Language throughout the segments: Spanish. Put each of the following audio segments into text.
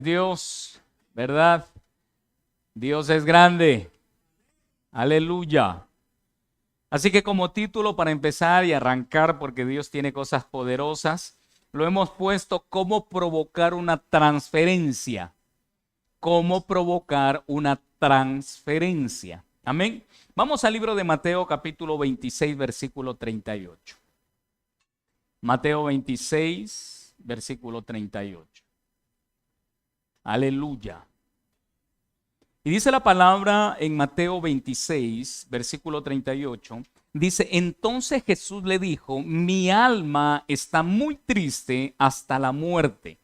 Dios, ¿verdad? Dios es grande. Aleluya. Así que como título para empezar y arrancar, porque Dios tiene cosas poderosas, lo hemos puesto cómo provocar una transferencia. Cómo provocar una transferencia. Amén. Vamos al libro de Mateo capítulo 26, versículo 38. Mateo 26, versículo 38. Aleluya. Y dice la palabra en Mateo 26, versículo 38, dice, entonces Jesús le dijo, mi alma está muy triste hasta la muerte.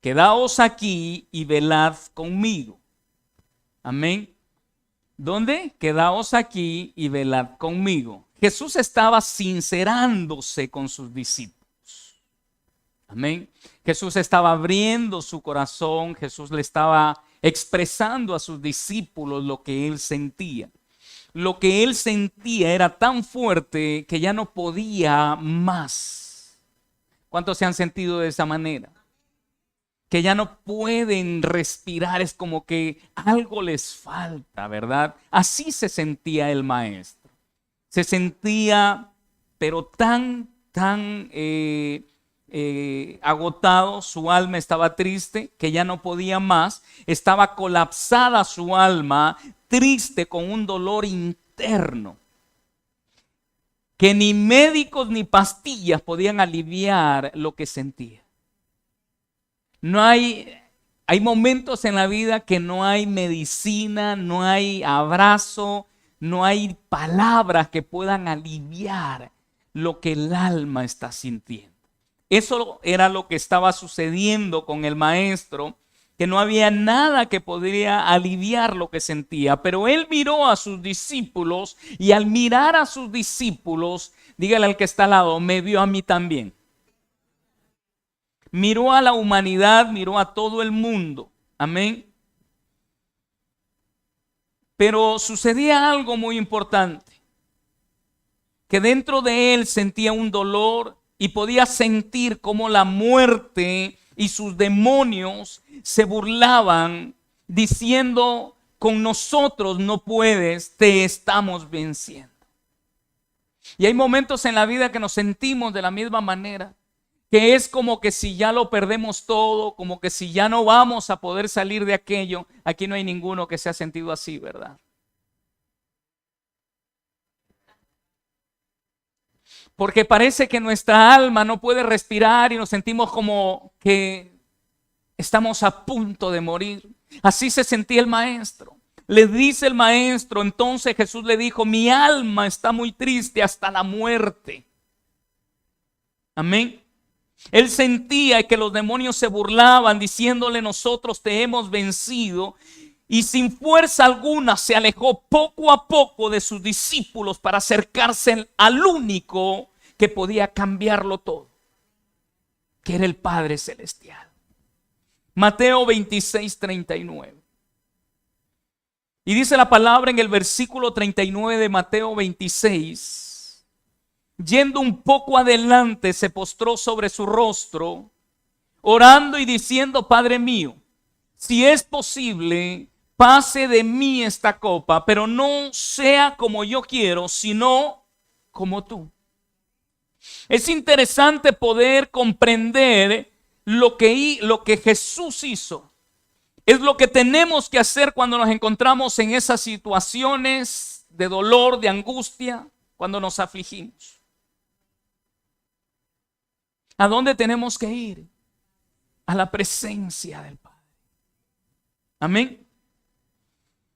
Quedaos aquí y velad conmigo. Amén. ¿Dónde? Quedaos aquí y velad conmigo. Jesús estaba sincerándose con sus discípulos. Amén. Jesús estaba abriendo su corazón. Jesús le estaba expresando a sus discípulos lo que él sentía. Lo que él sentía era tan fuerte que ya no podía más. ¿Cuántos se han sentido de esa manera? Que ya no pueden respirar, es como que algo les falta, ¿verdad? Así se sentía el maestro. Se sentía, pero tan agotado, su alma estaba triste, que ya no podía más, estaba colapsada su alma, triste con un dolor interno, que ni médicos ni pastillas podían aliviar lo que sentía. Hay momentos en la vida que no hay medicina, no hay abrazo, no hay palabras que puedan aliviar lo que el alma está sintiendo. Eso era lo que estaba sucediendo con el maestro, que no había nada que podría aliviar lo que sentía. Pero él miró a sus discípulos y al mirar a sus discípulos, dígale al que está al lado, me vio a mí también. Miró a la humanidad, miró a todo el mundo. Amén. Pero sucedía algo muy importante. Que dentro de él sentía un dolor y podía sentir cómo la muerte y sus demonios se burlaban diciendo, con nosotros no puedes, te estamos venciendo. Y hay momentos en la vida que nos sentimos de la misma manera. Que es como que si ya lo perdemos todo, como que si ya no vamos a poder salir de aquello. Aquí no hay ninguno que se ha sentido así, ¿verdad? Porque parece que nuestra alma no puede respirar y nos sentimos como que estamos a punto de morir. Así se sentía el maestro. Le dice el maestro, entonces Jesús le dijo, mi alma está muy triste hasta la muerte. Amén. Él sentía que los demonios se burlaban diciéndole nosotros te hemos vencido y sin fuerza alguna se alejó poco a poco de sus discípulos para acercarse al único que podía cambiarlo todo, que era el Padre Celestial. Mateo 26, 39. Y dice la palabra en el versículo 39 de Mateo 26. Yendo un poco adelante, se postró sobre su rostro, orando y diciendo, Padre mío, si es posible, pase de mí esta copa, pero no sea como yo quiero, sino como tú. Es interesante poder comprender lo que Jesús hizo. Es lo que tenemos que hacer cuando nos encontramos en esas situaciones de dolor, de angustia, cuando nos afligimos. ¿A dónde tenemos que ir? A la presencia del Padre. Amén.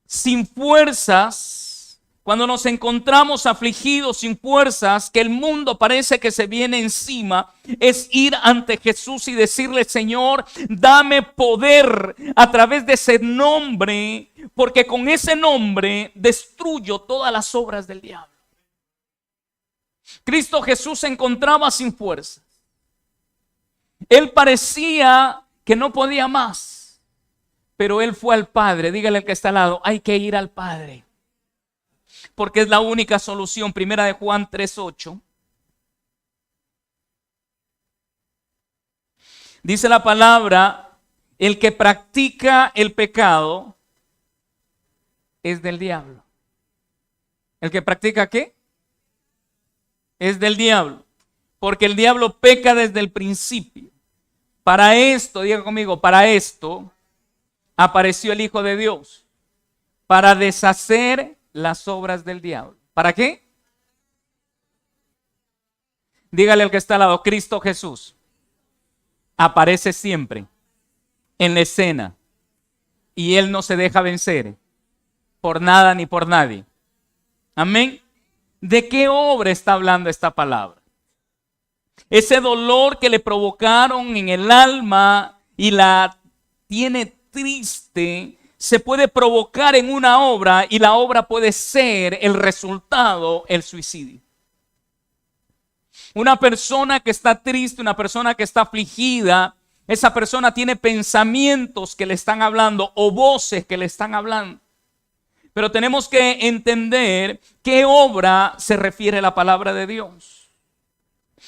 Sin fuerzas, cuando nos encontramos afligidos, sin fuerzas, que el mundo parece que se viene encima, es ir ante Jesús y decirle, Señor, dame poder a través de ese nombre, porque con ese nombre destruyo todas las obras del diablo. Cristo Jesús se encontraba sin fuerza. Él parecía que no podía más, pero él fue al Padre. Dígale al que está al lado, hay que ir al Padre, porque es la única solución. Primera de Juan 3:8. Dice la palabra El que practica el pecado es del diablo. ¿El que practica qué? Es del diablo. Porque el diablo peca desde el principio. Para esto, diga conmigo, para esto apareció el Hijo de Dios. Para deshacer las obras del diablo. ¿Para qué? Dígale al que está al lado, Cristo Jesús aparece siempre en la escena y Él no se deja vencer por nada ni por nadie. Amén. ¿De qué obra está hablando esta palabra? Ese dolor que le provocaron en el alma y la tiene triste, se puede provocar en una obra y la obra puede ser el resultado, el suicidio. Una persona que está triste, una persona que está afligida, esa persona tiene pensamientos que le están hablando o voces que le están hablando. Pero tenemos que entender qué obra se refiere a la palabra de Dios.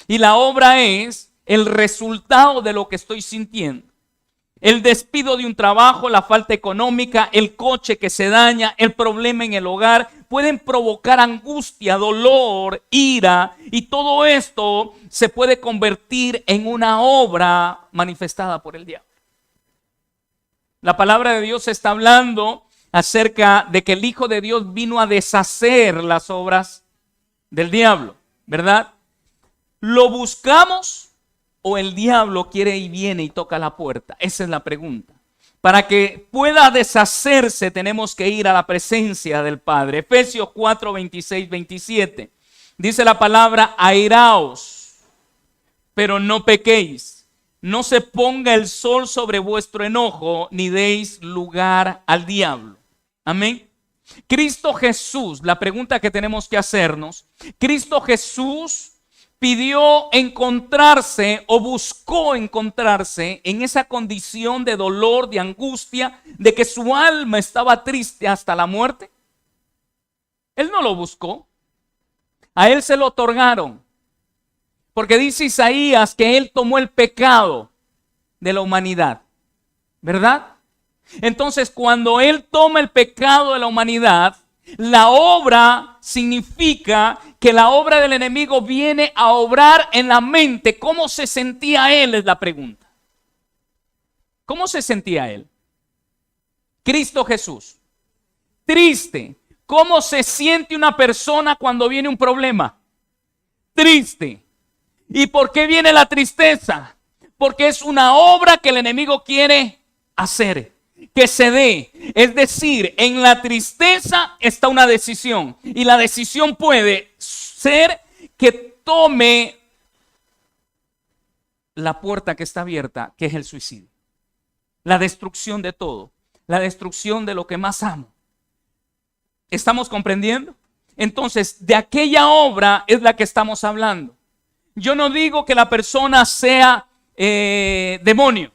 Y la obra es el resultado de lo que estoy sintiendo. El despido de un trabajo, la falta económica, el coche que se daña, el problema en el hogar, pueden provocar angustia, dolor, ira, y todo esto se puede convertir en una obra manifestada por el diablo. La palabra de Dios está hablando acerca de que el Hijo de Dios vino a deshacer las obras del diablo, ¿verdad? ¿Lo buscamos o el diablo quiere y viene y toca la puerta? Esa es la pregunta. Para que pueda deshacerse tenemos que ir a la presencia del Padre. Efesios 4, 26, 27. Dice la palabra, airaos, pero no pequéis. No se ponga el sol sobre vuestro enojo, ni deis lugar al diablo. Amén. Cristo Jesús, la pregunta que tenemos que hacernos, Cristo Jesús pidió encontrarse o buscó encontrarse en esa condición de dolor, de angustia, de que su alma estaba triste hasta la muerte. Él no lo buscó. A él se lo otorgaron. Porque dice Isaías que él tomó el pecado de la humanidad. ¿Verdad? Entonces, cuando él toma el pecado de la humanidad, la obra significa que la obra del enemigo viene a obrar en la mente. ¿Cómo se sentía él? Es la pregunta. ¿Cómo se sentía él? Cristo Jesús. Triste. ¿Cómo se siente una persona cuando viene un problema? Triste. ¿Y por qué viene la tristeza? Porque es una obra que el enemigo quiere hacer, que se dé. Es decir, en la tristeza está una decisión. Y la decisión puede ser que tome la puerta que está abierta, que es el suicidio. La destrucción de todo. La destrucción de lo que más amo. ¿Estamos comprendiendo? Entonces, de aquella obra es la que estamos hablando. Yo no digo que la persona sea demonio.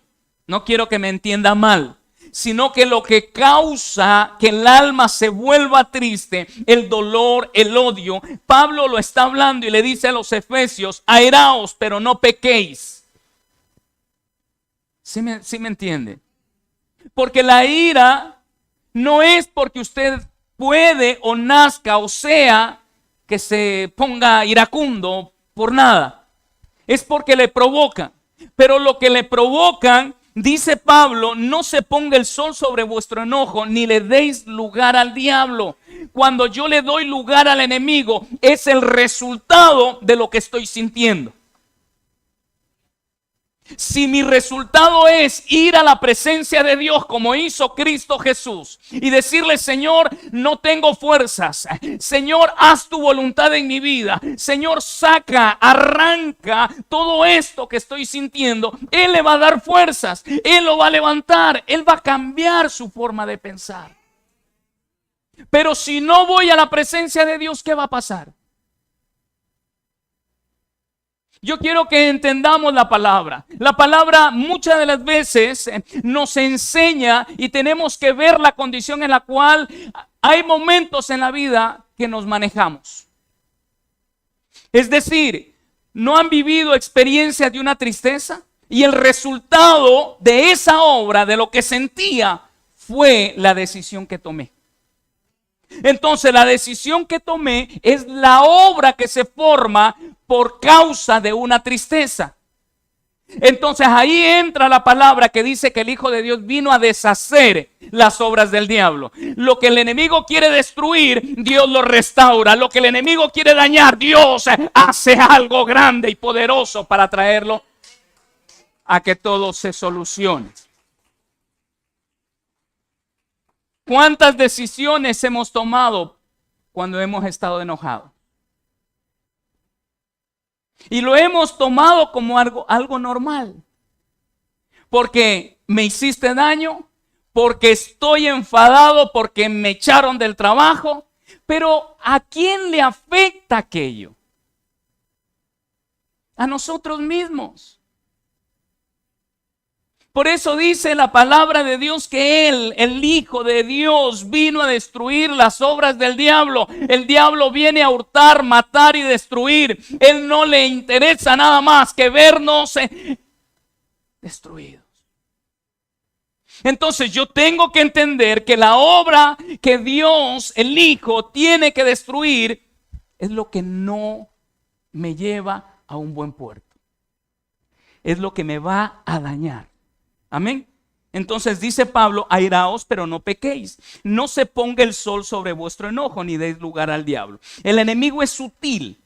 No quiero que me entienda mal. Sino que lo que causa que el alma se vuelva triste, el dolor, el odio, Pablo lo está hablando y le dice a los efesios, airaos, pero no pequéis. ¿Sí me entiende? Porque la ira no es porque usted puede o nazca o sea que se ponga iracundo por nada. Es porque le provocan. Pero lo que le provocan, dice Pablo, no se ponga el sol sobre vuestro enojo, ni le deis lugar al diablo. Cuando yo le doy lugar al enemigo, es el resultado de lo que estoy sintiendo. Si mi resultado es ir a la presencia de Dios como hizo Cristo Jesús y decirle, Señor, no tengo fuerzas, Señor, haz tu voluntad en mi vida, Señor, saca, arranca todo esto que estoy sintiendo, Él le va a dar fuerzas, Él lo va a levantar, Él va a cambiar su forma de pensar. Pero si no voy a la presencia de Dios, ¿qué va a pasar? Yo quiero que entendamos la palabra. La palabra muchas de las veces nos enseña y tenemos que ver la condición en la cual hay momentos en la vida que nos manejamos. Es decir, ¿no han vivido experiencias de una tristeza? Y el resultado de esa obra, de lo que sentía, fue la decisión que tomé. Entonces la decisión que tomé es la obra que se forma por causa de una tristeza. Entonces ahí entra la palabra que dice que el Hijo de Dios vino a deshacer las obras del diablo. Lo que el enemigo quiere destruir, Dios lo restaura. Lo que el enemigo quiere dañar, Dios hace algo grande y poderoso para traerlo a que todo se solucione. ¿Cuántas decisiones hemos tomado cuando hemos estado enojados? Y lo hemos tomado como algo normal. Porque me hiciste daño, porque estoy enfadado, porque me echaron del trabajo. Pero ¿a quién le afecta aquello? A nosotros mismos. Por eso dice la palabra de Dios que Él, el Hijo de Dios, vino a destruir las obras del diablo. El diablo viene a hurtar, matar y destruir. Él no le interesa nada más que vernos destruidos. Entonces yo tengo que entender que la obra que Dios, el Hijo, tiene que destruir es lo que no me lleva a un buen puerto. Es lo que me va a dañar. Amén. Entonces dice Pablo, airaos, pero no pequéis. No se ponga el sol sobre vuestro enojo, ni deis lugar al diablo. El enemigo es sutil,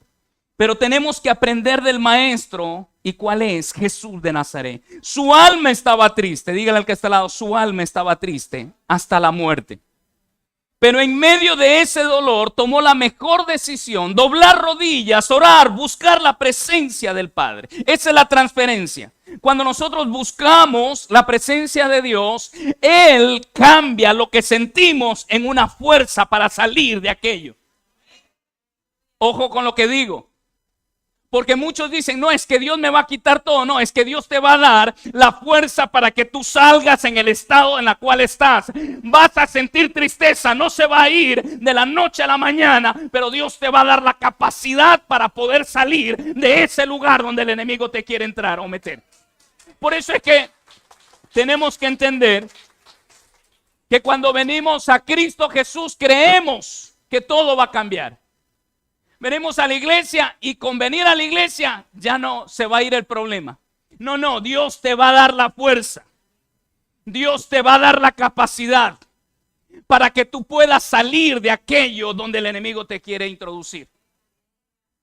pero tenemos que aprender del maestro. ¿Y cuál es? Jesús de Nazaret. Su alma estaba triste. Dígale al que está al lado, su alma estaba triste hasta la muerte. Pero en medio de ese dolor tomó la mejor decisión: doblar rodillas, orar, buscar la presencia del Padre. Esa es la transferencia. Cuando nosotros buscamos la presencia de Dios, Él cambia lo que sentimos en una fuerza para salir de aquello. Ojo con lo que digo. Porque muchos dicen, no, es que Dios me va a quitar todo. No, es que Dios te va a dar la fuerza para que tú salgas en el estado en el cual estás. Vas a sentir tristeza, no se va a ir de la noche a la mañana, pero Dios te va a dar la capacidad para poder salir de ese lugar donde el enemigo te quiere entrar o meter. Por eso es que tenemos que entender que cuando venimos a Cristo Jesús creemos que todo va a cambiar. Venimos a la iglesia y con venir a la iglesia ya no se va a ir el problema. No, Dios te va a dar la fuerza. Dios te va a dar la capacidad para que tú puedas salir de aquello donde el enemigo te quiere introducir.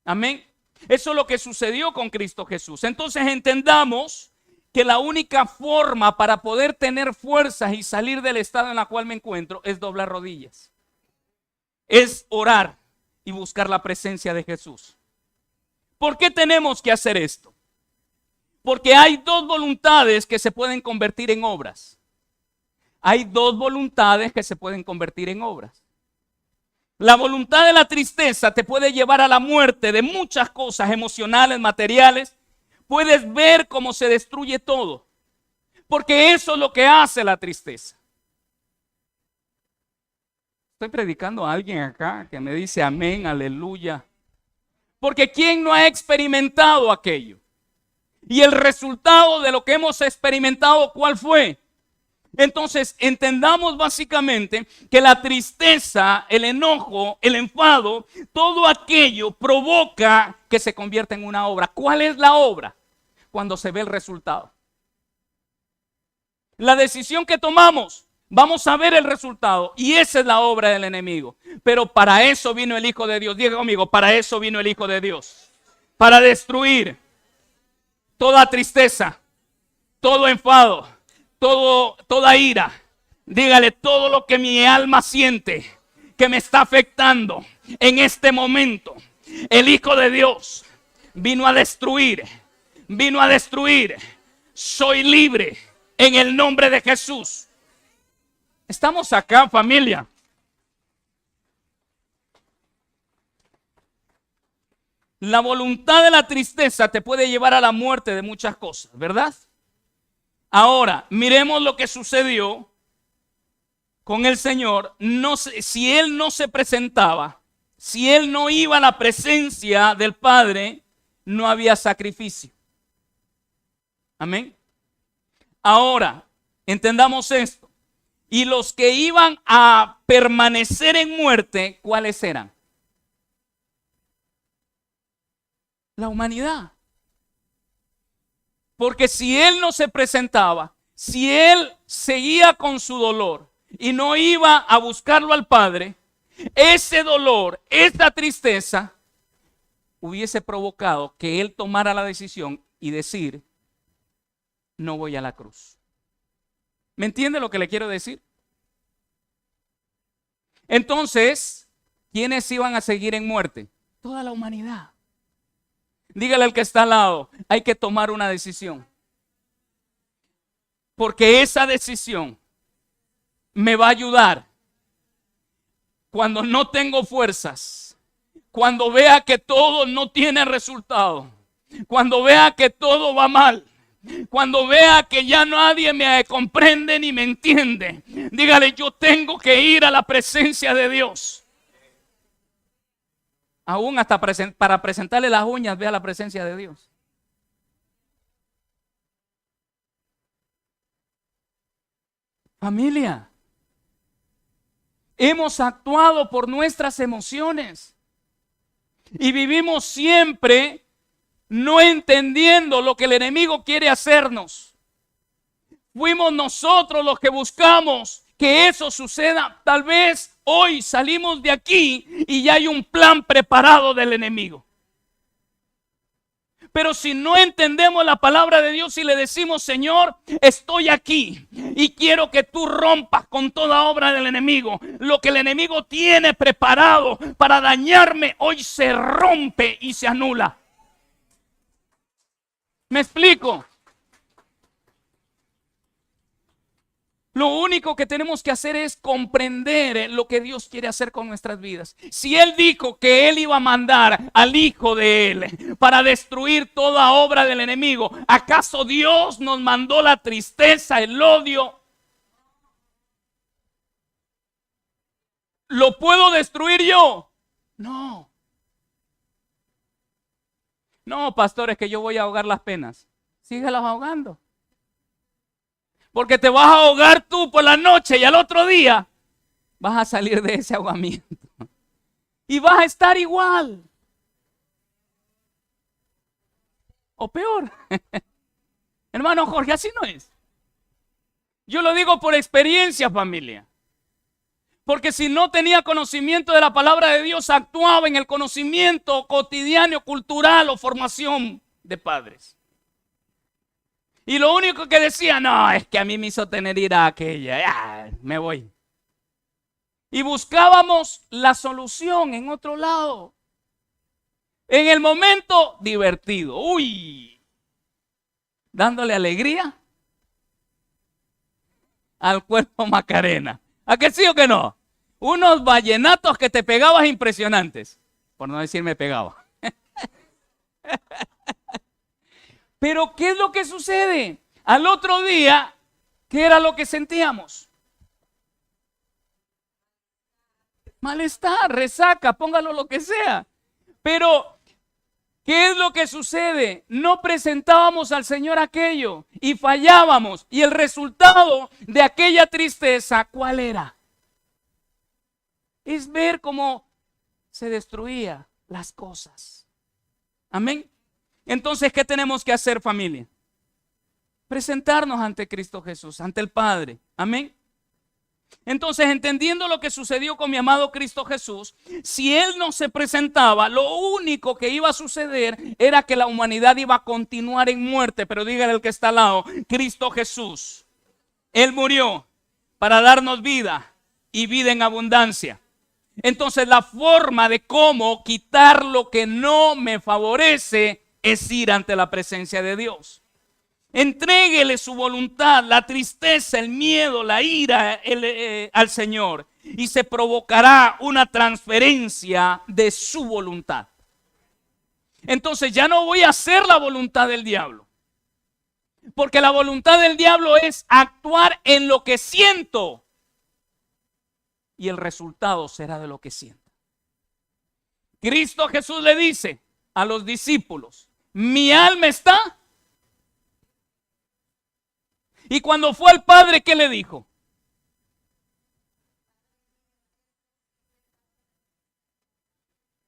Amén. Eso es lo que sucedió con Cristo Jesús. Entonces entendamos que la única forma para poder tener fuerzas y salir del estado en el cual me encuentro es doblar rodillas. Es orar y buscar la presencia de Jesús. ¿Por qué tenemos que hacer esto? Porque hay dos voluntades que se pueden convertir en obras. Hay dos voluntades que se pueden convertir en obras. La voluntad de la tristeza te puede llevar a la muerte de muchas cosas emocionales, materiales. Puedes ver cómo se destruye todo. Porque eso es lo que hace la tristeza. Estoy predicando a alguien acá que me dice amén, aleluya. Porque ¿quién no ha experimentado aquello? Y el resultado de lo que hemos experimentado, ¿cuál fue? Entonces entendamos básicamente que la tristeza, el enojo, el enfado, todo aquello provoca que se convierta en una obra. ¿Cuál es la obra? Cuando se ve el resultado. La decisión que tomamos, vamos a ver el resultado y esa es la obra del enemigo. Pero para eso vino el Hijo de Dios. Diga conmigo, para eso vino el Hijo de Dios. Para destruir toda tristeza, todo enfado, toda ira. Dígale todo lo que mi alma siente que me está afectando en este momento. El Hijo de Dios vino a destruir. Vino a destruir. Soy libre en el nombre de Jesús. Estamos acá, familia. La voluntad de la tristeza te puede llevar a la muerte de muchas cosas, ¿verdad? Ahora, miremos lo que sucedió con el Señor. No sé, si Él no se presentaba, si Él no iba a la presencia del Padre, no había sacrificio. Amén. Ahora, entendamos esto. Y los que iban a permanecer en muerte, ¿cuáles eran? La humanidad. Porque si él no se presentaba, si él seguía con su dolor y no iba a buscarlo al Padre, ese dolor, esta tristeza, hubiese provocado que él tomara la decisión y decir, no voy a la cruz. ¿Me entiende lo que le quiero decir? Entonces, ¿quiénes iban a seguir en muerte? Toda la humanidad. Dígale al que está al lado, hay que tomar una decisión. Porque esa decisión me va a ayudar cuando no tengo fuerzas, cuando vea que todo no tiene resultado, cuando vea que todo va mal, cuando vea que ya nadie me comprende ni me entiende. Dígale, yo tengo que ir a la presencia de Dios. Aún hasta para presentarle las uñas, ve a la presencia de Dios. Familia, hemos actuado por nuestras emociones y vivimos siempre no entendiendo lo que el enemigo quiere hacernos. Fuimos nosotros los que buscamos que eso suceda. Tal vez hoy salimos de aquí y ya hay un plan preparado del enemigo. Pero si no entendemos la palabra de Dios y le decimos, Señor, estoy aquí y quiero que tú rompas con toda obra del enemigo. Lo que el enemigo tiene preparado para dañarme, hoy se rompe y se anula. ¿Me explico? Lo único que tenemos que hacer es comprender lo que Dios quiere hacer con nuestras vidas. Si Él dijo que Él iba a mandar al Hijo de Él para destruir toda obra del enemigo, ¿acaso Dios nos mandó la tristeza, el odio? ¿Lo puedo destruir yo? No. No, pastores, que yo voy a ahogar las penas. Síguelas ahogando. Porque te vas a ahogar tú por la noche y al otro día vas a salir de ese ahogamiento. Y vas a estar igual. O peor. Hermano Jorge, así no es. Yo lo digo por experiencia, familia. Porque si no tenía conocimiento de la palabra de Dios, actuaba en el conocimiento cotidiano, cultural o formación de padres. Y lo único que decía, no, es que a mí me hizo tener ira aquella, me voy. Y buscábamos la solución en otro lado. En el momento divertido, dándole alegría al cuerpo Macarena. ¿A que sí o que no? Unos vallenatos que te pegabas impresionantes. Por no decir me pegaba. Pero ¿qué es lo que sucede? Al otro día, ¿qué era lo que sentíamos? Malestar, resaca, póngalo lo que sea. Pero, ¿qué es lo que sucede? No presentábamos al Señor aquello y fallábamos. Y el resultado de aquella tristeza, ¿cuál era? Es ver cómo se destruían las cosas. Amén. Entonces, ¿qué tenemos que hacer, familia? Presentarnos ante Cristo Jesús, ante el Padre. Amén. Entonces, entendiendo lo que sucedió con mi amado Cristo Jesús, si Él no se presentaba, lo único que iba a suceder era que la humanidad iba a continuar en muerte. Pero dígale al que está al lado, Cristo Jesús, Él murió para darnos vida y vida en abundancia. Entonces, la forma de cómo quitar lo que no me favorece es ir ante la presencia de Dios. Entréguele su voluntad, la tristeza, el miedo, la ira al Señor y se provocará una transferencia de su voluntad. Entonces ya no voy a hacer la voluntad del diablo, porque la voluntad del diablo es actuar en lo que siento y el resultado será de lo que siento. Cristo Jesús le dice a los discípulos, mi alma está Y cuando fue al padre, ¿qué le dijo?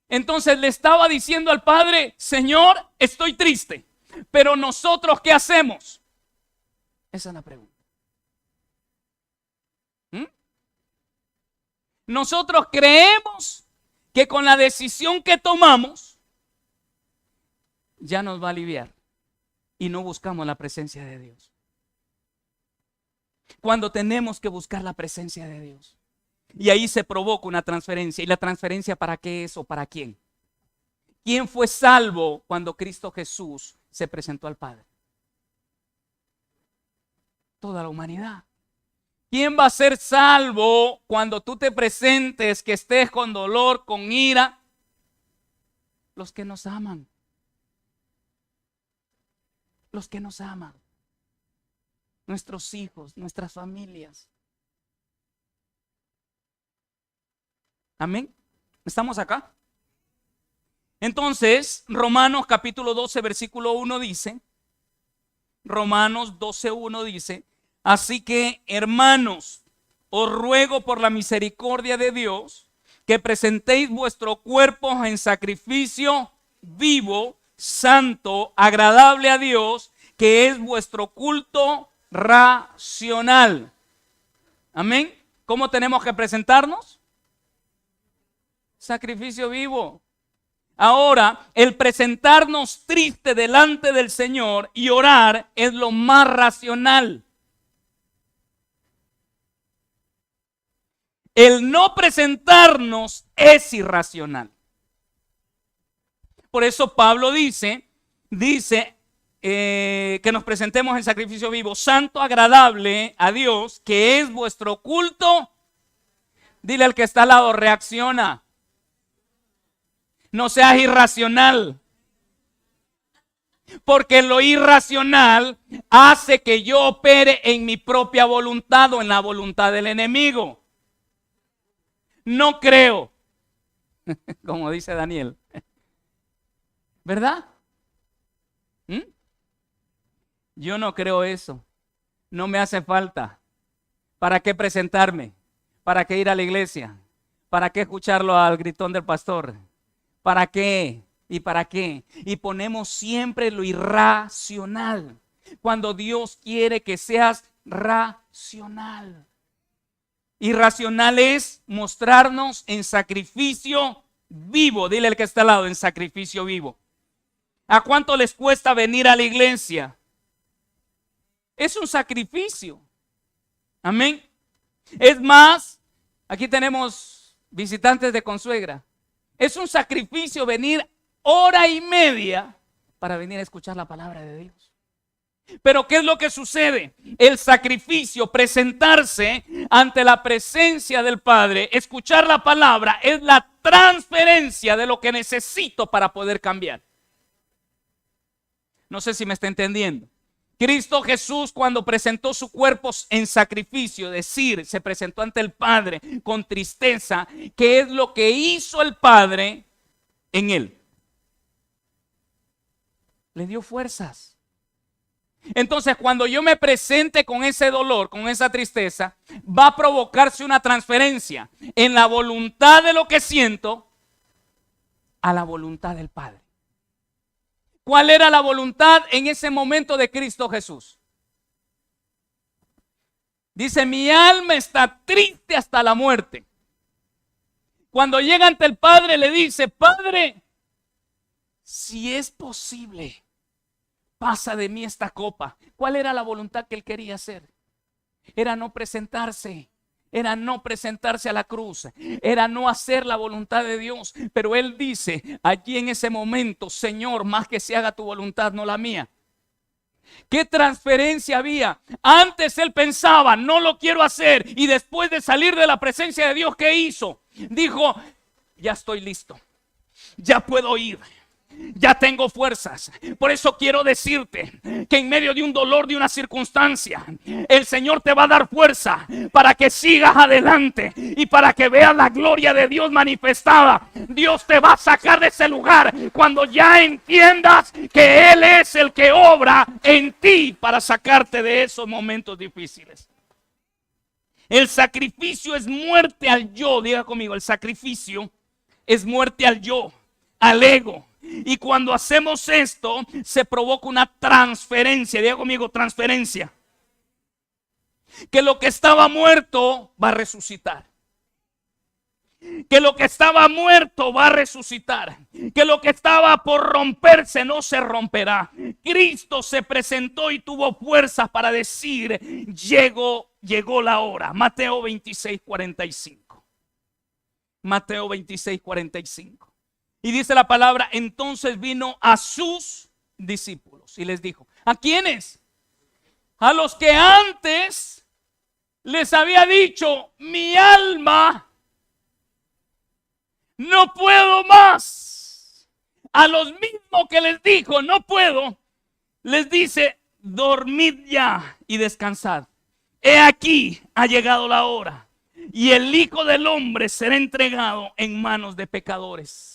Entonces le estaba diciendo al padre: Señor, estoy triste, pero nosotros, ¿qué hacemos? Esa es la pregunta. Nosotros creemos que con la decisión que tomamos ya nos va a aliviar y no buscamos la presencia de Dios. Cuando tenemos que buscar la presencia de Dios. Y ahí se provoca una transferencia. ¿Y la transferencia para qué es o para quién? ¿Quién fue salvo cuando Cristo Jesús se presentó al Padre? Toda la humanidad. ¿Quién va a ser salvo cuando tú te presentes, que estés con dolor, con ira? Los que nos aman. Los que nos aman. Nuestros hijos, nuestras familias. Amén. ¿Estamos acá? Entonces, Romanos capítulo 12, versículo 1 dice, Romanos 12:1 dice: así que, hermanos, os ruego por la misericordia de Dios que presentéis vuestro cuerpo en sacrificio vivo, santo, agradable a Dios, que es vuestro culto racional. Amén. ¿Cómo tenemos que presentarnos? Sacrificio vivo. Ahora, el presentarnos triste delante del Señor y orar es lo más racional. El no presentarnos es irracional. Por eso Pablo dice que nos presentemos en sacrificio vivo, santo, agradable a Dios, que es vuestro culto. Dile al que está al lado: reacciona. No seas irracional. Porque lo irracional hace que yo opere en mi propia voluntad o en la voluntad del enemigo. No creo. Como dice Daniel. ¿Verdad? Yo no creo eso. No me hace falta. ¿Para qué presentarme? ¿Para qué ir a la iglesia? ¿Para qué escucharlo al gritón del pastor? ¿Para qué? ¿Y para qué? Y ponemos siempre lo irracional, cuando Dios quiere que seas racional. Irracional es mostrarnos en sacrificio vivo. Dile al que está al lado: en sacrificio vivo. ¿A cuánto les cuesta venir a la iglesia? Es un sacrificio. Amén. Es más, aquí tenemos visitantes de consuegra. Es un sacrificio venir hora y media para venir a escuchar la palabra de Dios. Pero ¿qué es lo que sucede? El sacrificio, presentarse ante la presencia del Padre, escuchar la palabra, es la transferencia de lo que necesito para poder cambiar. No sé si me está entendiendo. Cristo Jesús, cuando presentó su cuerpo en sacrificio, se presentó ante el Padre con tristeza. ¿Qué es lo que hizo el Padre en él? Le dio fuerzas. Entonces, cuando yo me presente con ese dolor, con esa tristeza, va a provocarse una transferencia en la voluntad de lo que siento a la voluntad del Padre. ¿Cuál era la voluntad en ese momento de Cristo Jesús? Dice: mi alma está triste hasta la muerte. Cuando llega ante el Padre, le dice: Padre, si es posible, pasa de mí esta copa. ¿Cuál era la voluntad que él quería hacer? Era no presentarse. Era no presentarse a la cruz, era no hacer la voluntad de Dios. Pero él dice allí en ese momento: Señor, más que se haga tu voluntad, no la mía. ¿Qué transferencia había? Antes él pensaba: no lo quiero hacer. Y después de salir de la presencia de Dios, ¿qué hizo? Dijo: ya estoy listo, ya puedo ir. Ya tengo fuerzas. Por eso quiero decirte que en medio de un dolor, de una circunstancia, el Señor te va a dar fuerza para que sigas adelante y para que veas la gloria de Dios manifestada. Dios te va a sacar de ese lugar cuando ya entiendas que Él es el que obra en ti para sacarte de esos momentos difíciles. El sacrificio es muerte al yo. Diga conmigo, el sacrificio es muerte al yo, al ego. Y cuando hacemos esto, se provoca una transferencia. Diga conmigo, transferencia. Que lo que estaba muerto va a resucitar. Que lo que estaba muerto va a resucitar. Que lo que estaba por romperse no se romperá. Cristo se presentó y tuvo fuerzas para decir: llegó la hora. Mateo 26:45. Mateo 26:45. Y dice la palabra: entonces vino a sus discípulos y les dijo. ¿A quiénes? A los que antes les había dicho: mi alma no puedo más. A los mismos que les dijo: no puedo, les dice: dormid ya y descansad. He aquí, ha llegado la hora, y el Hijo del Hombre será entregado en manos de pecadores.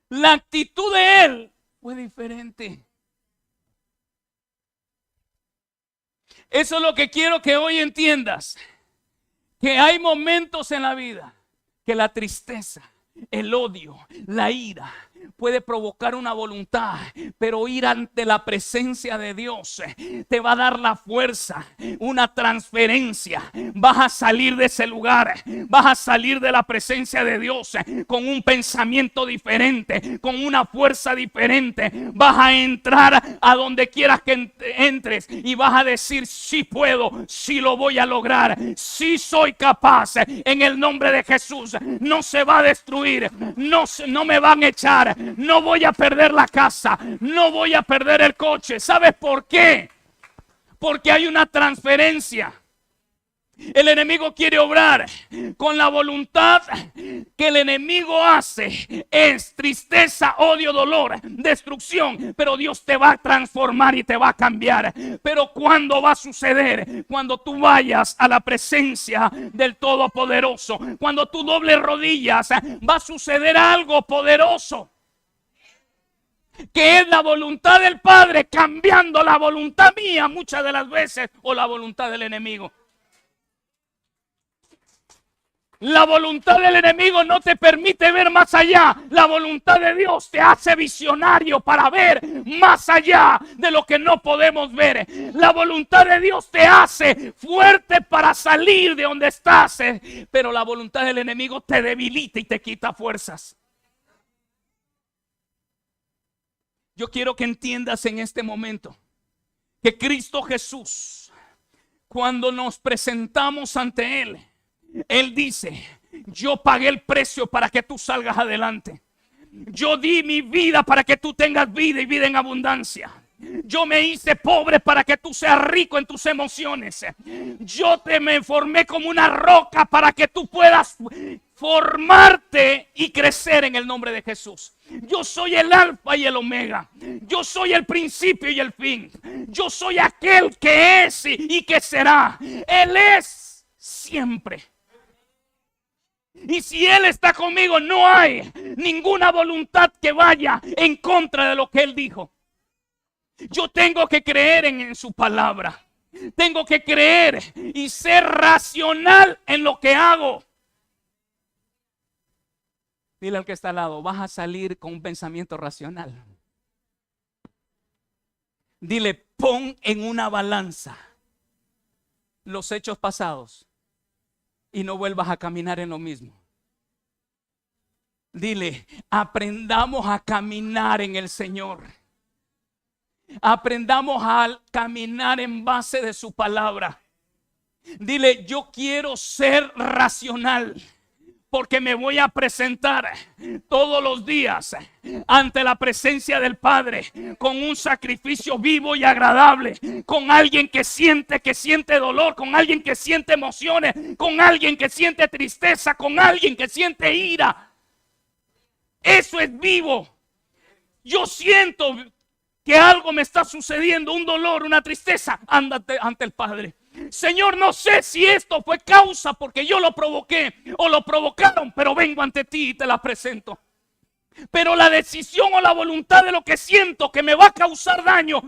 La actitud de él fue diferente. Eso es lo que quiero que hoy entiendas. Que hay momentos en la vida que la tristeza, el odio, la ira puede provocar una voluntad, pero ir ante la presencia de Dios te va a dar la fuerza, una transferencia. Vas a salir de ese lugar, vas a salir de la presencia de Dios con un pensamiento diferente, con una fuerza diferente. Vas a entrar a donde quieras que entres y vas a decir: sí puedo, sí lo voy a lograr, sí soy capaz. En el nombre de Jesús no se va a destruir, no me van a echar, no voy a perder la casa, no voy a perder el coche. ¿Sabes por qué? Porque hay una transferencia. El enemigo quiere obrar con la voluntad que el enemigo hace. Es tristeza, odio, dolor, destrucción. Pero Dios te va a transformar y te va a cambiar. Pero ¿cuándo va a suceder? Cuando tú vayas a la presencia del Todopoderoso. Cuando tú dobles rodillas, va a suceder algo poderoso, que es la voluntad del Padre cambiando la voluntad mía muchas de las veces, o la voluntad del enemigo. La voluntad del enemigo no te permite ver más allá. La voluntad de Dios te hace visionario para ver más allá de lo que no podemos ver. La voluntad de Dios te hace fuerte para salir de donde estás, pero la voluntad del enemigo te debilita y te quita fuerzas. Yo quiero que entiendas en este momento que Cristo Jesús, cuando nos presentamos ante Él, Él dice: yo pagué el precio para que tú salgas adelante. Yo di mi vida para que tú tengas vida y vida en abundancia. Yo me hice pobre para que tú seas rico en tus emociones. Yo me formé como una roca para que tú puedas formarte y crecer en el nombre de Jesús. Yo soy el alfa y el omega. Yo soy el principio y el fin. Yo soy aquel que es y que será. Él es siempre. Y si Él está conmigo, no hay ninguna voluntad que vaya en contra de lo que Él dijo. Yo tengo que creer en su palabra. Tengo que creer y ser racional en lo que hago. Dile al que está al lado: vas a salir con un pensamiento racional. Dile: pon en una balanza los hechos pasados y no vuelvas a caminar en lo mismo. Dile: aprendamos a caminar en el Señor. Aprendamos a caminar en base de su palabra. Dile: yo quiero ser racional, porque me voy a presentar todos los días ante la presencia del Padre con un sacrificio vivo y agradable, con alguien que siente dolor, con alguien que siente emociones, con alguien que siente tristeza, con alguien que siente ira. Eso es vivo. yo siento que algo me está sucediendo, un dolor, una tristeza, ándate ante el Padre. Señor, no sé si esto fue causa porque yo lo provoqué o lo provocaron, pero vengo ante ti y te la presento. Pero la decisión o la voluntad de lo que siento que me va a causar daño,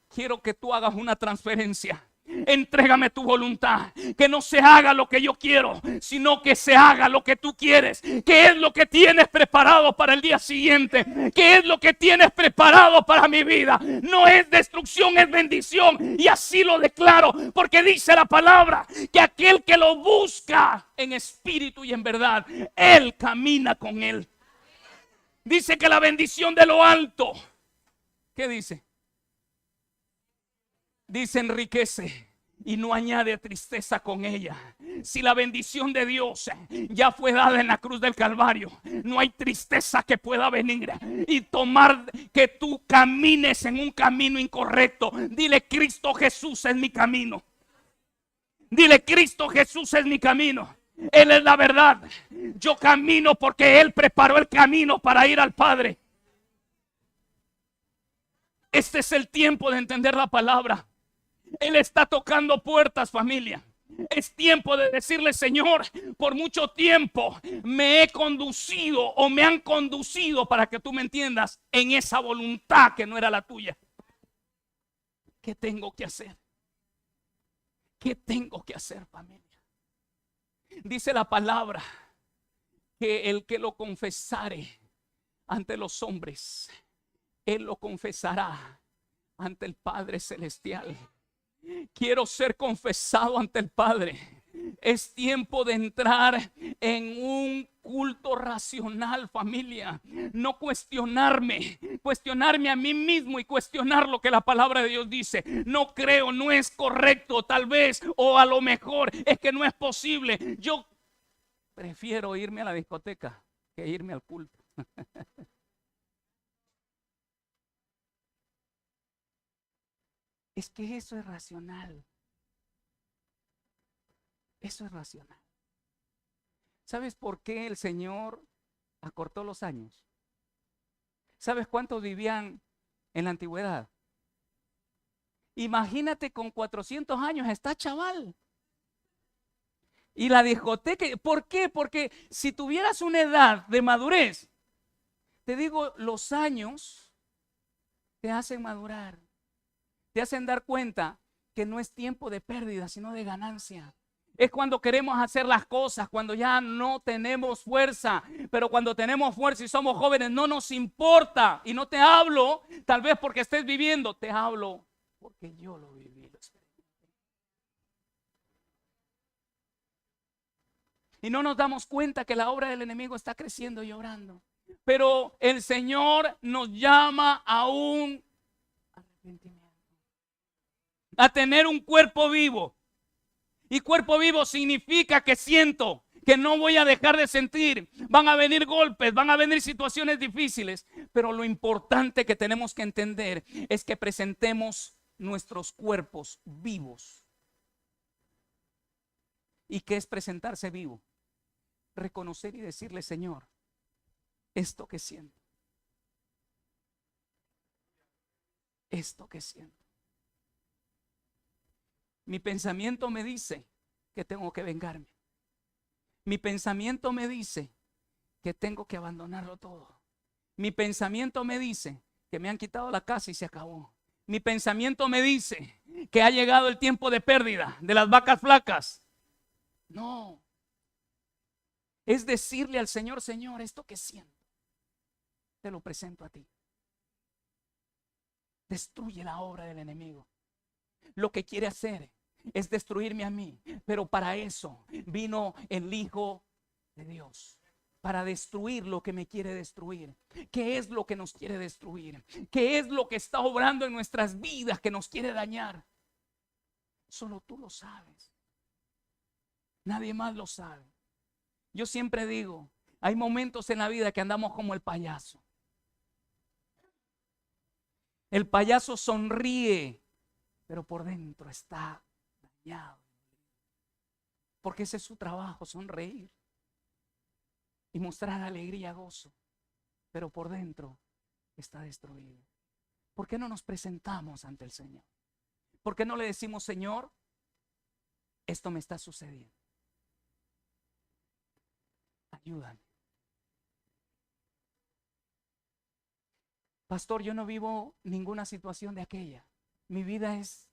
quiero que tú hagas una transferencia. Entrégame tu voluntad, que no se haga lo que yo quiero, sino que se haga lo que tú quieres. ¿Qué es lo que tienes preparado para el día siguiente? ¿Qué es lo que tienes preparado para mi vida? No es destrucción, es bendición. Y así lo declaro, porque dice la palabra que aquel que lo busca en espíritu y en verdad, él camina con él. Dice que la bendición de lo alto, ¿qué dice? Dice enriquece y no añade tristeza con ella. Si la bendición de Dios ya fue dada en la cruz del Calvario, no hay tristeza que pueda venir y tomar que tú camines en un camino incorrecto. Dile, Cristo Jesús es mi camino. Dile, Cristo Jesús es mi camino. Él es la verdad. Yo camino porque Él preparó el camino para ir al Padre. Este es el tiempo de entender la palabra. Él está tocando puertas, familia. Es tiempo de decirle, Señor, por mucho tiempo me he conducido o me han conducido, para que tú me entiendas, en esa voluntad que no era la tuya. ¿Qué tengo que hacer? ¿Qué tengo que hacer, familia? Dice la palabra que el que lo confesare ante los hombres, él lo confesará ante el Padre Celestial. Quiero ser confesado ante el Padre. Es tiempo de entrar en un culto racional, familia. No cuestionarme a mí mismo y cuestionar lo que la palabra de Dios dice. No creo, no es correcto, tal vez, o a lo mejor es que no es posible. Yo prefiero irme a la discoteca que irme al culto. Es que eso es racional. Eso es racional. ¿Sabes por qué el Señor acortó los años? ¿Sabes cuántos vivían en la antigüedad? Imagínate, con 400 años está chaval. Y la discoteca, ¿por qué? Porque si tuvieras una edad de madurez, te digo, los años te hacen madurar. Te hacen dar cuenta que no es tiempo de pérdida, sino de ganancia. Es cuando queremos hacer las cosas, cuando ya no tenemos fuerza. Pero cuando tenemos fuerza y somos jóvenes, no nos importa. Y no te hablo tal vez porque estés viviendo, te hablo porque yo lo viví, lo experimenté. Y no nos damos cuenta que la obra del enemigo está creciendo y obrando. Pero el Señor nos llama a un arrepentimiento, a tener un cuerpo vivo. Y cuerpo vivo significa que siento, que no voy a dejar de sentir. Van a venir golpes, van a venir situaciones difíciles, pero lo importante que tenemos que entender es que presentemos nuestros cuerpos vivos. ¿Y qué es presentarse vivo? Reconocer y decirle, Señor, esto que siento, esto que siento. Mi pensamiento me dice que tengo que vengarme. Mi pensamiento me dice que tengo que abandonarlo todo. Mi pensamiento me dice que me han quitado la casa y se acabó. Mi pensamiento me dice que ha llegado el tiempo de pérdida de las vacas flacas. No. Es decirle al Señor, Señor, esto que siento, te lo presento a ti. Destruye la obra del enemigo. Lo que quiere hacer es destruirme a mí, pero para eso vino el Hijo de Dios, para destruir lo que me quiere destruir. ¿Qué es lo que nos quiere destruir? ¿Qué es lo que está obrando en nuestras vidas que nos quiere dañar? Solo tú lo sabes. Nadie más lo sabe. Yo siempre digo, hay momentos en la vida que andamos como el payaso. El payaso sonríe, pero por dentro está dañado. Porque ese es su trabajo, sonreír y mostrar alegría, gozo. Pero por dentro está destruido. ¿Por qué no nos presentamos ante el Señor? ¿Por qué no le decimos, Señor, esto me está sucediendo? Ayúdame. Pastor, yo no vivo ninguna situación de aquella. Mi vida es,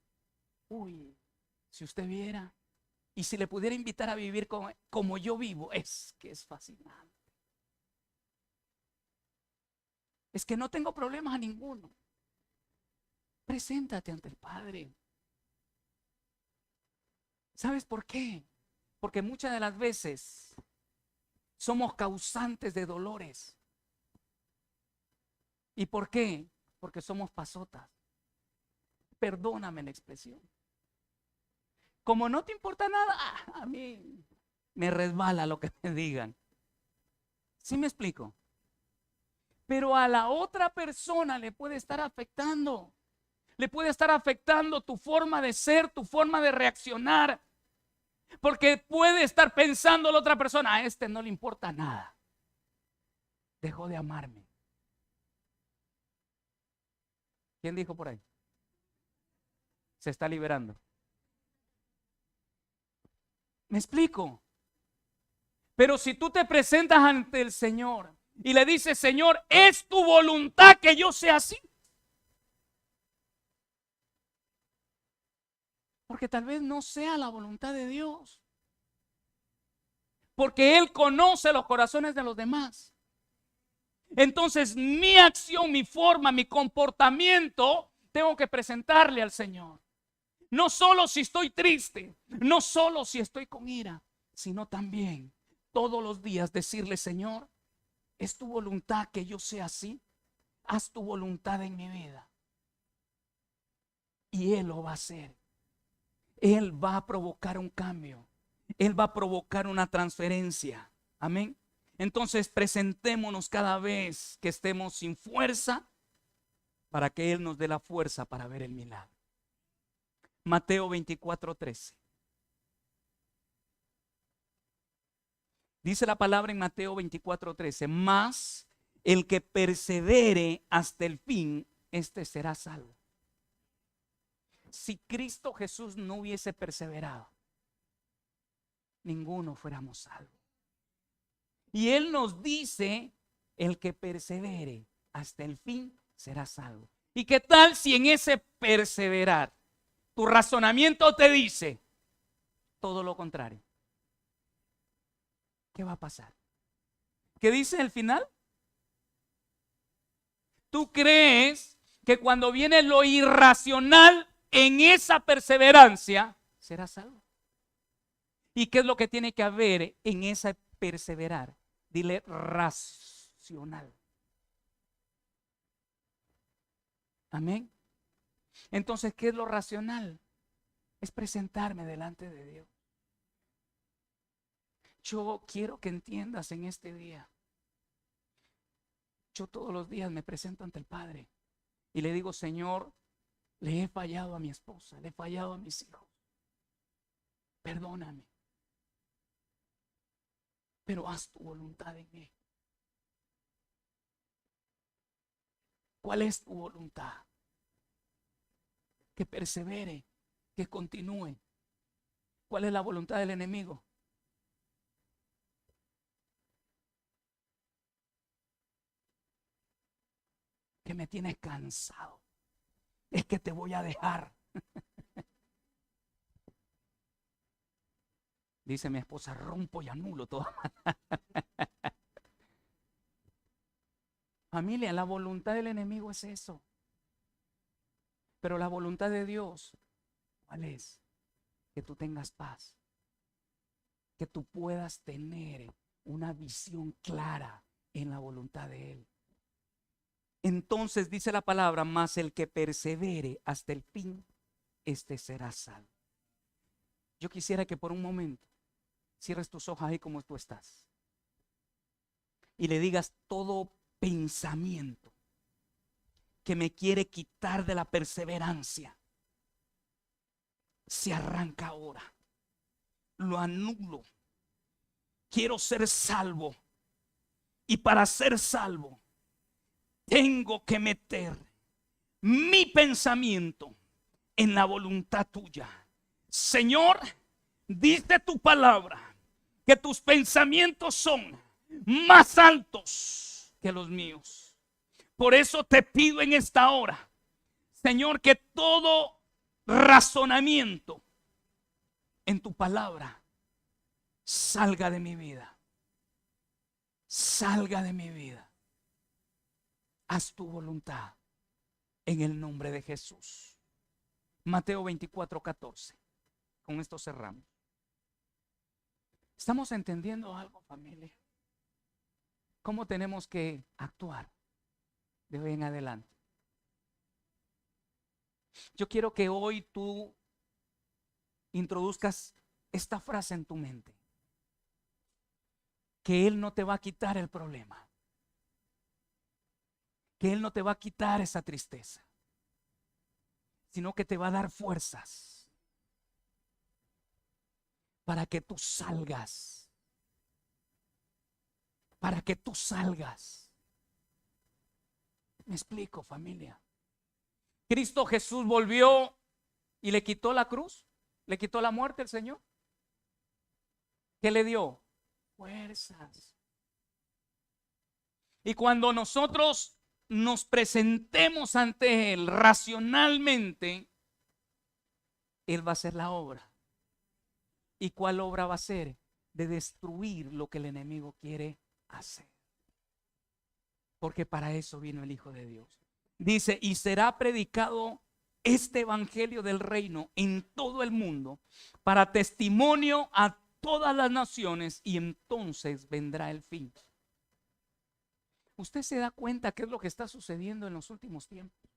si usted viera, y si le pudiera invitar a vivir como yo vivo, es que es fascinante. Es que no tengo problemas a ninguno. Preséntate ante el Padre. ¿Sabes por qué? Porque muchas de las veces somos causantes de dolores. ¿Y por qué? Porque somos pasotas. Perdóname la expresión. Como no te importa nada, a mí me resbala lo que me digan. ¿Sí me explico? Pero a la otra persona le puede estar afectando. Le puede estar afectando tu forma de ser, tu forma de reaccionar. Porque puede estar pensando la otra persona, a este no le importa nada. Dejó de amarme. ¿Quién dijo por ahí? Se está liberando. ¿Me explico? Pero si tú te presentas ante el Señor y le dices, Señor, ¿es tu voluntad que yo sea así? Porque tal vez no sea la voluntad de Dios. Porque Él conoce los corazones de los demás. Entonces mi acción, mi forma, mi comportamiento, tengo que presentarle al Señor. No solo si estoy triste, no solo si estoy con ira, sino también todos los días decirle, Señor, ¿es tu voluntad que yo sea así? Haz tu voluntad en mi vida. Y Él lo va a hacer. Él va a provocar un cambio. Él va a provocar una transferencia. Amén. Entonces presentémonos cada vez que estemos sin fuerza para que Él nos dé la fuerza para ver el milagro. Mateo 24:13. Dice la palabra en Mateo 24:13, mas el que persevere hasta el fin, este será salvo. Si Cristo Jesús no hubiese perseverado, ninguno fuéramos salvos. Y Él nos dice, el que persevere hasta el fin será salvo. ¿Y qué tal si en ese perseverar tu razonamiento te dice todo lo contrario? ¿Qué va a pasar? ¿Qué dice el final? ¿Tú crees que cuando viene lo irracional en esa perseverancia será salvo? ¿Y qué es lo que tiene que haber en esa perseverar? Dile racional. Amén. Entonces, ¿qué es lo racional? Es presentarme delante de Dios. Yo quiero que entiendas en este día. Yo todos los días me presento ante el Padre y le digo, Señor, le he fallado a mi esposa, le he fallado a mis hijos. Perdóname. Pero haz tu voluntad en mí. ¿Cuál es tu voluntad? Que persevere, que continúe. ¿Cuál es la voluntad del enemigo? Que me tienes cansado. Es que te voy a dejar. Dice mi esposa, rompo y anulo toda. Familia, la voluntad del enemigo es eso. Pero la voluntad de Dios, ¿cuál es? Que tú tengas paz. Que tú puedas tener una visión clara en la voluntad de Él. Entonces dice la palabra, mas el que persevere hasta el fin, este será salvo. Yo quisiera que por un momento cierres tus ojos ahí como tú estás y le digas todo pensamiento que me quiere quitar de la perseverancia, se arranca ahora. Lo anulo. Quiero ser salvo. Y para ser salvo, tengo que meter mi pensamiento en la voluntad tuya. Señor, dice tu palabra que tus pensamientos son más altos que los míos. Por eso te pido en esta hora, Señor, que todo razonamiento en tu palabra salga de mi vida. Salga de mi vida. Haz tu voluntad en el nombre de Jesús. Mateo 24:14. Con esto cerramos. ¿Estamos entendiendo algo, familia? ¿Cómo tenemos que actuar de hoy en adelante? Yo quiero que hoy tú introduzcas esta frase en tu mente: que Él no te va a quitar el problema, que Él no te va a quitar esa tristeza, sino que te va a dar fuerzas para que tú salgas, para que tú salgas. ¿Me explico, familia? Cristo Jesús volvió y le quitó la cruz, le quitó la muerte al Señor. ¿Qué le dio? Fuerzas. Y cuando nosotros nos presentemos ante Él racionalmente, Él va a hacer la obra. ¿Y cuál obra va a ser? De destruir lo que el enemigo quiere hacer. Porque para eso vino el Hijo de Dios. Dice, y será predicado este evangelio del reino en todo el mundo para testimonio a todas las naciones, y entonces vendrá el fin. ¿Usted se da cuenta qué es lo que está sucediendo en los últimos tiempos?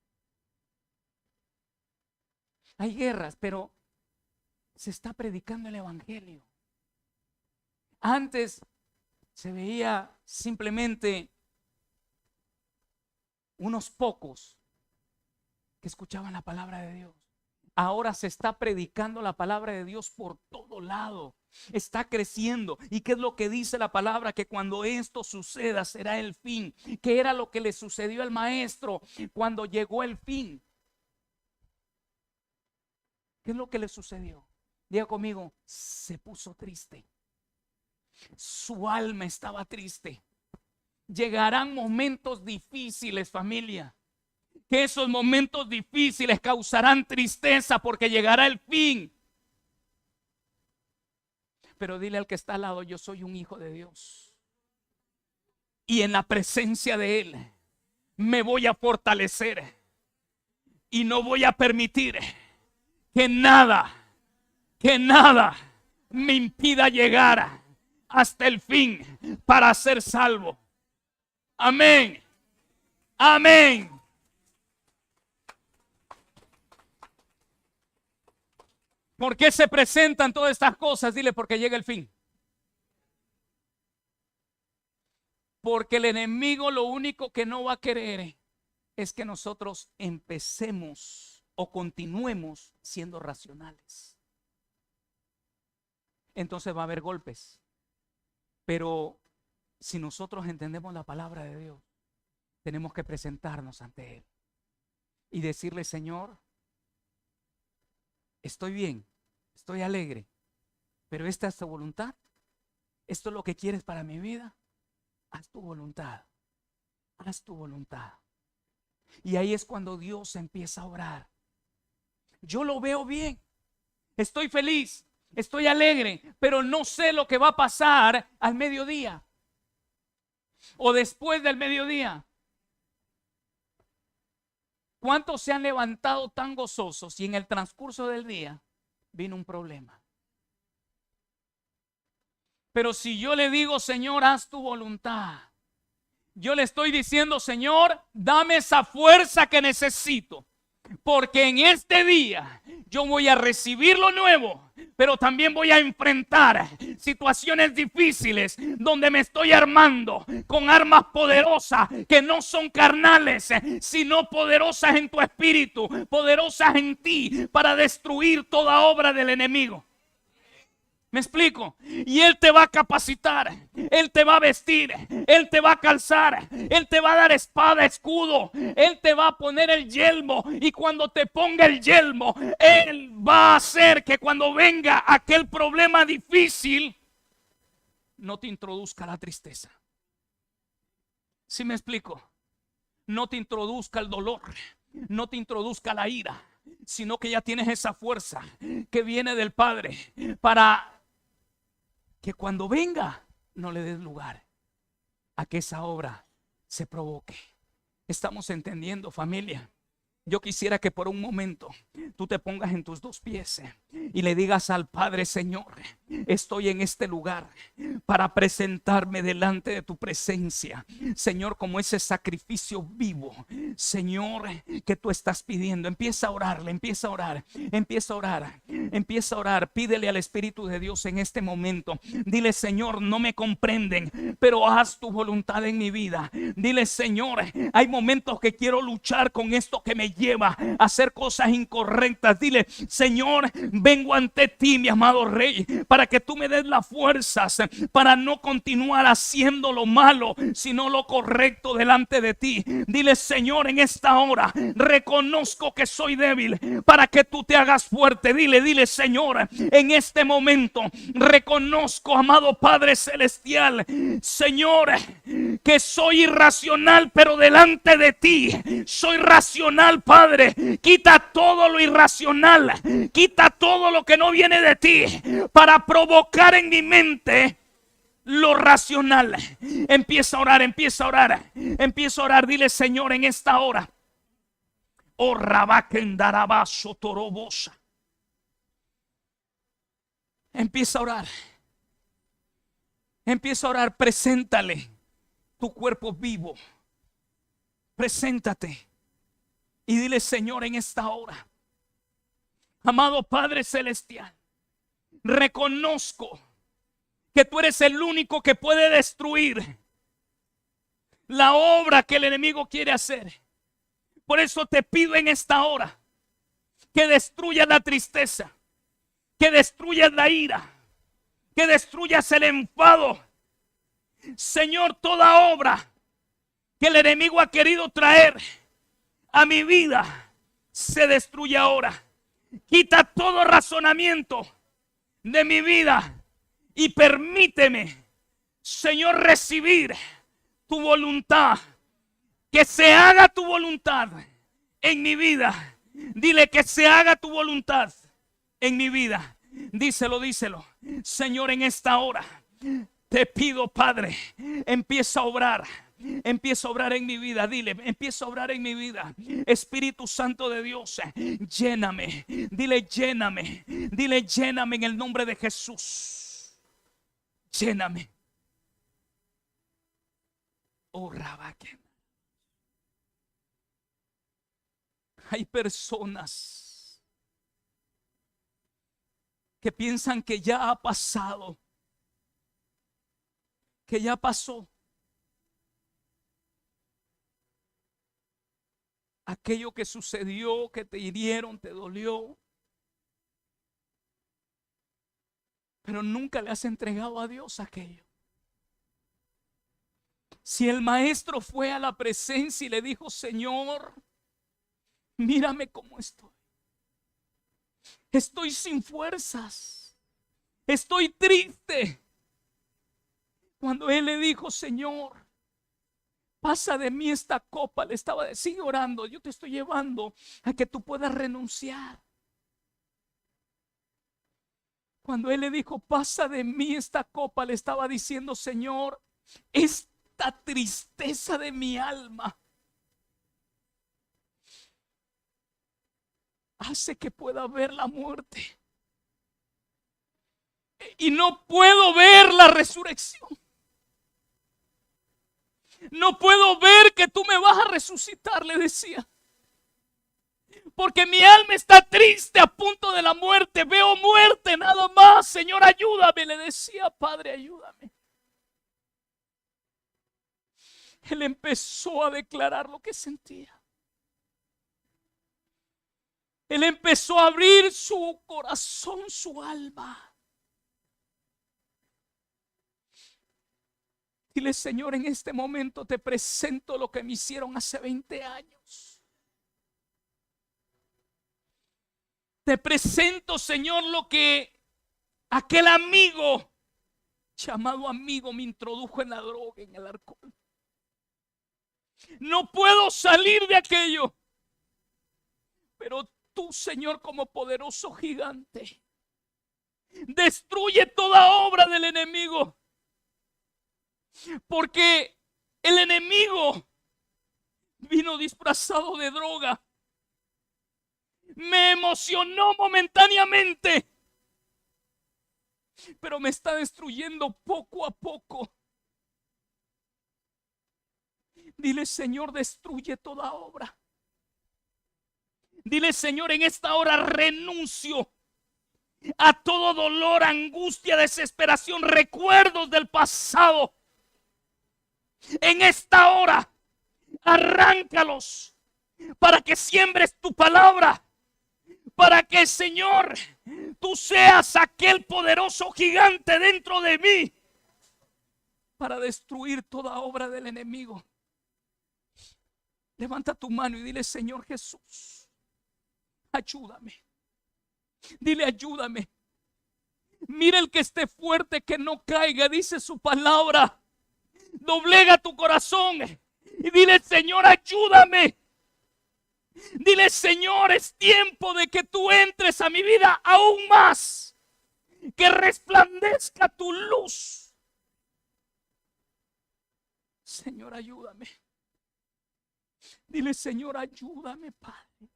Hay guerras, pero se está predicando el evangelio. Antes se veía simplemente unos pocos que escuchaban la palabra de Dios. Ahora se está predicando la palabra de Dios por todo lado. Está creciendo. ¿Y qué es lo que dice la palabra? Que cuando esto suceda será el fin. ¿Qué era lo que le sucedió al maestro cuando llegó el fin? ¿Qué es lo que le sucedió? Diga conmigo, se puso triste. Su alma estaba triste. Llegarán momentos difíciles, familia. Que esos momentos difíciles causarán tristeza porque llegará el fin. Pero dile al que está al lado, yo soy un hijo de Dios. Y en la presencia de Él me voy a fortalecer. Y no voy a permitir que nada me impida llegar hasta el fin para ser salvo. Amén. Amén. ¿Por qué se presentan todas estas cosas? Dile, porque llega el fin. Porque el enemigo lo único que no va a querer es que nosotros empecemos o continuemos siendo racionales. Entonces va a haber golpes. Pero si nosotros entendemos la palabra de Dios, tenemos que presentarnos ante Él y decirle, Señor, estoy bien, estoy alegre, pero esta es tu voluntad. Esto es lo que quieres para mi vida. Haz tu voluntad. Haz tu voluntad. Y ahí es cuando Dios empieza a obrar. Yo lo veo bien. Estoy feliz, estoy alegre, pero no sé lo que va a pasar al mediodía o después del mediodía. ¿Cuántos se han levantado tan gozosos y en el transcurso del día vino un problema? Pero si yo le digo, Señor, haz tu voluntad, yo le estoy diciendo, Señor, dame esa fuerza que necesito, porque en este día yo voy a recibir lo nuevo, pero también voy a enfrentar situaciones difíciles donde me estoy armando con armas poderosas que no son carnales, sino poderosas en tu espíritu, poderosas en ti para destruir toda obra del enemigo. ¿Me explico? Y Él te va a capacitar, Él te va a vestir, Él te va a calzar, Él te va a dar espada, escudo, Él te va a poner el yelmo. Y cuando te ponga el yelmo, Él va a hacer que cuando venga aquel problema difícil, no te introduzca la tristeza. ¿Sí me explico? No te introduzca el dolor, no te introduzca la ira, sino que ya tienes esa fuerza que viene del Padre para que cuando venga no le des lugar a que esa obra se provoque. ¿Estamos entendiendo, familia? Yo quisiera que por un momento tú te pongas en tus dos pies y le digas al Padre: Señor, estoy en este lugar para presentarme delante de tu presencia, Señor, como ese sacrificio vivo, Señor, que tú estás pidiendo. Empieza a orarle, empieza a orar, empieza a orar, empieza a orar. Pídele al Espíritu de Dios en este momento. Dile: Señor, no me comprenden, pero haz tu voluntad en mi vida. Dile: Señor, hay momentos que quiero luchar con esto que me lleva a hacer cosas incorrectas. Dile: Señor, vengo ante ti, mi amado Rey, para que tú me des las fuerzas para no continuar haciendo lo malo, sino lo correcto delante de ti. Dile: Señor, en esta hora reconozco que soy débil para que tú te hagas fuerte. Dile: Señor, en este momento reconozco, amado Padre Celestial, Señor, que soy irracional, pero delante de ti soy racional, Padre. Quita todo lo irracional, quita todo lo que no viene de ti para provocar en mi mente lo racional. Empieza a orar, empieza a orar, empieza a orar. Dile: Señor, en esta hora, oh Rabakendarabaso Torobosa, empieza a orar, empieza a orar. Preséntale tu cuerpo vivo, preséntate y dile: Señor, en esta hora, amado Padre Celestial, reconozco que tú eres el único que puede destruir la obra que el enemigo quiere hacer. Por eso te pido en esta hora que destruyas la tristeza, que destruyas la ira, que destruyas el enfado. Señor, toda obra que el enemigo ha querido traer a mi vida se destruye ahora. Quita todo razonamiento de mi vida y permíteme, Señor, recibir tu voluntad. Que se haga tu voluntad en mi vida. Dile: que se haga tu voluntad en mi vida. Díselo, díselo. Señor, en esta hora te pido, Padre, empieza a obrar. Empieza a obrar en mi vida. Dile: empieza a obrar en mi vida. Espíritu Santo de Dios, lléname. Dile: lléname. Dile: lléname en el nombre de Jesús. Lléname. Oh, Rabaque. Hay personas que piensan que ya ha pasado, que ya pasó aquello que sucedió, que te hirieron, te dolió, pero nunca le has entregado a Dios aquello. Si el maestro fue a la presencia y le dijo: Señor, mírame cómo estoy, estoy sin fuerzas, estoy triste. Cuando él le dijo: Señor, pasa de mí esta copa, le estaba sigue orando, yo te estoy llevando a que tú puedas renunciar. Cuando él le dijo: pasa de mí esta copa, le estaba diciendo: Señor, esta tristeza de mi alma hace que pueda ver la muerte y no puedo ver la resurrección. No puedo ver que tú me vas a resucitar, le decía, porque mi alma está triste, a punto de la muerte. Veo muerte nada más. Señor, ayúdame, le decía. Padre, ayúdame. Él empezó a declarar lo que sentía. Él empezó a abrir su corazón, su alma. Dile: Señor, en este momento te presento lo que me hicieron hace 20 años. Te presento, Señor, lo que aquel amigo, llamado amigo, me introdujo en la droga, en el alcohol. No puedo salir de aquello. Pero tú, Señor, como poderoso gigante, destruye toda obra del enemigo. Porque el enemigo vino disfrazado de droga. Me emocionó momentáneamente, pero me está destruyendo poco a poco. Dile: Señor, destruye toda obra. Dile: Señor, en esta hora renuncio a todo dolor, angustia, desesperación, recuerdos del pasado. En esta hora, arráncalos para que siembres tu palabra, para que, Señor, tú seas aquel poderoso gigante dentro de mí para destruir toda obra del enemigo. Levanta tu mano y dile: Señor Jesús, ayúdame. Dile: ayúdame. Mira, el que esté fuerte, que no caiga, dice su palabra. Doblega tu corazón y dile: Señor, ayúdame. Dile: Señor, es tiempo de que tú entres a mi vida aún más, que resplandezca tu luz. Señor, ayúdame. Dile: Señor, ayúdame, Padre.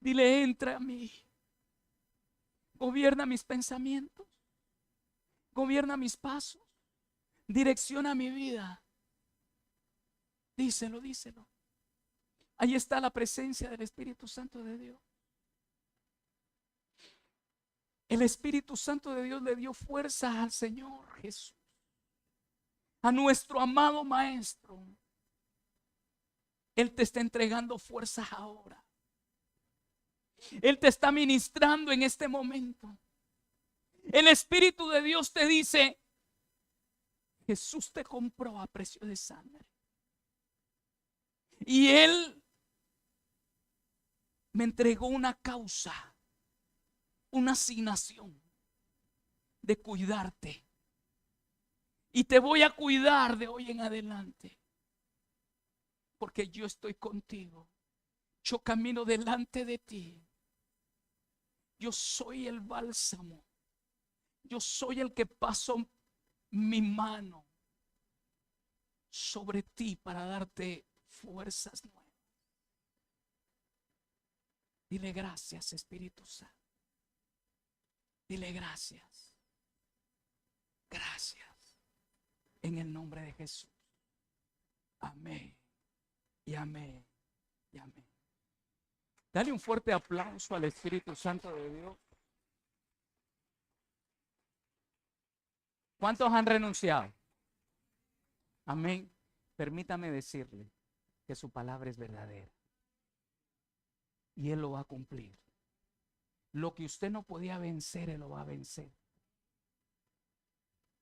Dile: entra a mí. Gobierna mis pensamientos. Gobierna mis pasos. Direcciona mi vida. Díselo, díselo. Ahí está la presencia del Espíritu Santo de Dios. El Espíritu Santo de Dios le dio fuerza al Señor Jesús, a nuestro amado Maestro. Él te está entregando fuerzas ahora. Él te está ministrando en este momento. El Espíritu de Dios te dice: Jesús te compró a precio de sangre. Y Él me entregó una causa, una asignación de cuidarte. Y te voy a cuidar de hoy en adelante. Porque yo estoy contigo. Yo camino delante de ti. Yo soy el bálsamo. Yo soy el que paso mi mano sobre ti para darte fuerzas nuevas. Dile: gracias, Espíritu Santo. Dile: gracias. Gracias. En el nombre de Jesús. Amén. Y amén. Y amén. Dale un fuerte aplauso al Espíritu Santo de Dios. ¿Cuántos han renunciado? Amén. Permítame decirle que su palabra es verdadera. Y Él lo va a cumplir. Lo que usted no podía vencer, Él lo va a vencer.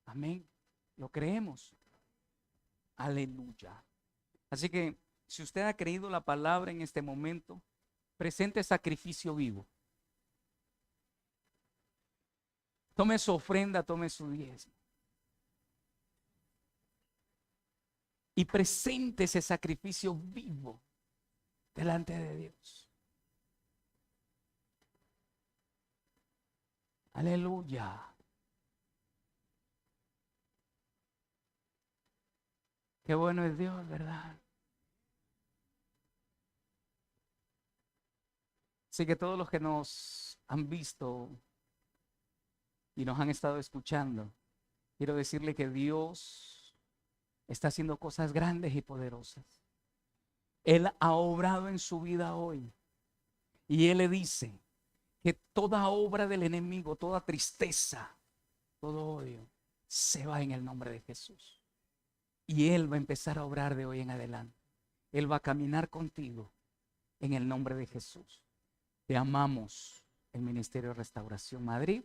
Amén. ¿Lo creemos? Aleluya. Así que si usted ha creído la palabra en este momento, presente sacrificio vivo. Tome su ofrenda, tome su diezmo. Y presente ese sacrificio vivo delante de Dios. Aleluya. Qué bueno es Dios, ¿verdad? Así que todos los que nos han visto y nos han estado escuchando, quiero decirle que Dios está haciendo cosas grandes y poderosas. Él ha obrado en su vida hoy. Y Él le dice que toda obra del enemigo, toda tristeza, todo odio, se va en el nombre de Jesús. Y Él va a empezar a obrar de hoy en adelante. Él va a caminar contigo en el nombre de Jesús. Te amamos, el Ministerio de Restauración Madrid.